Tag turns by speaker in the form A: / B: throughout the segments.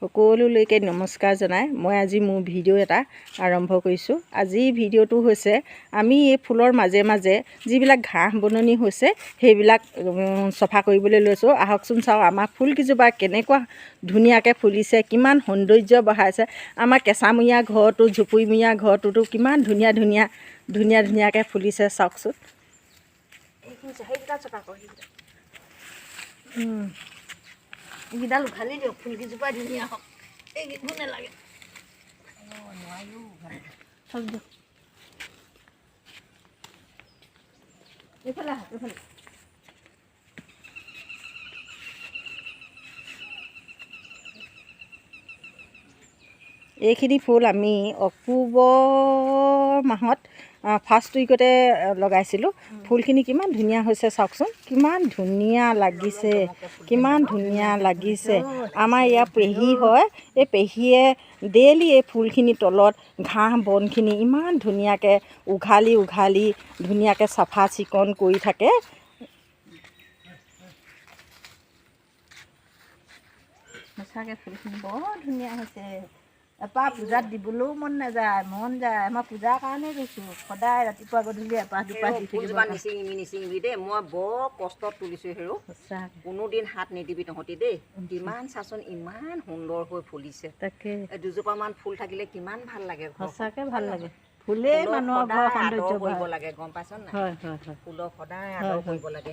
A: সকলোলৈকে নমস্কাৰ জনাই মই আজি মোৰ ভিডিঅ' এটা আৰম্ভ কৰিছোঁ। আজি ভিডিঅ'টো হৈছে আমি এই ফুলৰ মাজে মাজে যিবিলাক ঘাঁহ বননি হৈছে সেইবিলাক চফা কৰিবলৈ লৈছোঁ। আহকচোন চাওঁ আমাৰ ফুলকেইজোপা কেনেকুৱা ধুনীয়াকৈ ফুলিছে, কিমান সৌন্দৰ্য বঢ়াইছে। আমাৰ কেঁচামূৰীয়া ঘৰটো, ঝুপুৰীমূৰীয়া ঘৰটোতো কিমান ধুনীয়াকৈ ফুলিছে চাওকচোন। এইকেইডাল উঘালি দিয়ক, ফুলকেইজোপা ধুনীয়া হওক। এইকেইবোৰ নেলাগে, এইফালে আহক, এইফালে। এইখিনি ফুল আমি অক্টোবৰ মাহত ফাৰ্ষ্ট উইকতে লগাইছিলোঁ। ফুলখিনি কিমান ধুনীয়া হৈছে চাওকচোন, কিমান ধুনীয়া লাগিছে, কিমান ধুনীয়া লাগিছে। আমাৰ ইয়াৰ পেহী হয়, এই পেহীয়ে ডেইলি এই ফুলখিনিৰ তলত ঘাঁহ বনখিনি ইমান ধুনীয়াকৈ উঘালি ধুনীয়াকৈ চাফা চিকুণ কৰি থাকে। সঁচাকৈ ফুলখিনি বৰ ধুনীয়া হৈছে। এপাহ পূজাত দিবলৈও মন নাযায়, মন যায়। মই পূজাৰ কাৰণেই গৈছোঁ, সদায় ৰাতিপুৱা গধূলি এপাহ দুপাহ দি থাকিব।
B: নিচিঙিবি দেই, মই বৰ কষ্টত তুলিছোঁ হেৰো। কোনোদিন হাত নিদিবি তহঁতি দেই। কিমান চাচোন ইমান সুন্দৰ হৈ ফুলিছে।
A: তাকে
B: দুজোপামান ফুল থাকিলে কিমান ভাল লাগে।
A: সঁচাকৈ ভাল লাগে। ফুলেই মানুহৰ ঘৰ সৌন্দৰ্য
B: কৰিব লাগে, গম পাইছ নাই?
A: হয়।
B: ফুলক সদায় আদৰ কৰিব লাগে।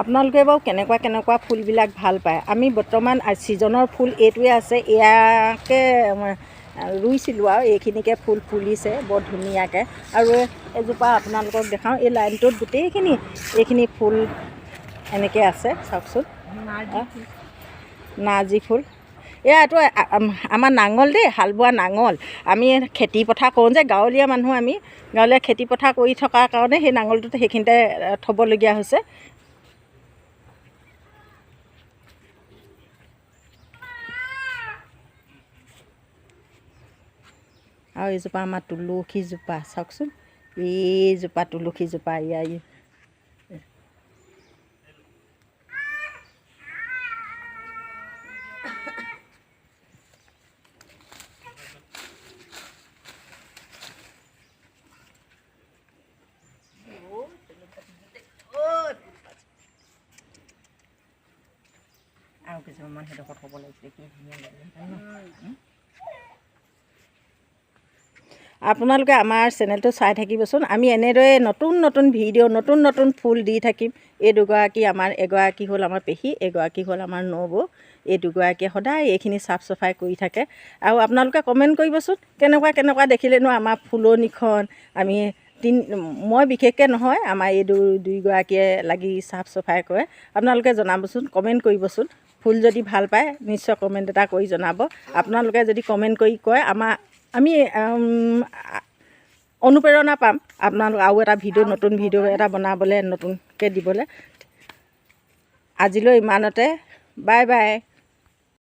A: আপোনালোকে বাৰু কেনেকুৱা ফুলবিলাক ভাল পায়? আমি বৰ্তমান ছিজনৰ ফুল এইটোৱে আছে, ইয়াকে ৰুইছিলোঁ আৰু এইখিনিকে ফুল ফুলিছে বৰ ধুনীয়াকৈ। আৰু এজোপা আপোনালোকক দেখাওঁ, এই লাইনটোত এইখিনি ফুল এনেকৈ আছে চাওকচোন। নাৰ্জী ফুল, এইটো আমাৰ নাঙল দেই, হাল বোৱা নাঙল। আমি খেতি পথাৰ কৰোঁ যে, গাঁৱলীয়া মানুহ আমি, গাঁৱলীয়া খেতি পথাৰ কৰি থকাৰ কাৰণে সেই নাঙলটোতে সেইখিনিতে থ'বলগীয়া হৈছে। আৰু এইজোপা আমাৰ তুলসীজোপা চাওকচোন, এইজোপা তুলসীজোপা ইয়াৰ
B: আৰু কিছুমান সেইডোখৰত হ'ব লাগিছিলে, কি ধুনীয়া লাগে।
A: আপোনালোকে আমাৰ চেনেলটো চাই থাকিবচোন। আমি এনেদৰে নতুন ভিডিঅ', নতুন ফুল দি থাকিম। এই দুগৰাকী এগৰাকী হ'ল আমাৰ পেহী, এগৰাকী হ'ল আমাৰ নবৌ। এই দুগৰাকীয়ে সদায় এইখিনি চাফ চাফাই কৰি থাকে। আৰু আপোনালোকে কমেণ্ট কৰিবচোন, কেনেকুৱা দেখিলেনো আমাৰ ফুলনিখন। মই বিশেষকৈ নহয়, আমাৰ এই দুইগৰাকীয়ে লাগি চাফ চাফাই কৰে। আপোনালোকে জনাবচোন, কমেণ্ট কৰিবচোন। ফুল যদি ভাল পায় নিশ্চয় কমেণ্ট এটা কৰি জনাব। আপোনালোকে যদি কমেণ্ট কৰি কয় আমি অনুপ্ৰেৰণা পাম আপোনালোক আৰু এটা নতুন ভিডিঅ' এটা বনাবলৈ, নতুনকৈ দিবলৈ। আজিলৈ ইমানতে, বাই বাই।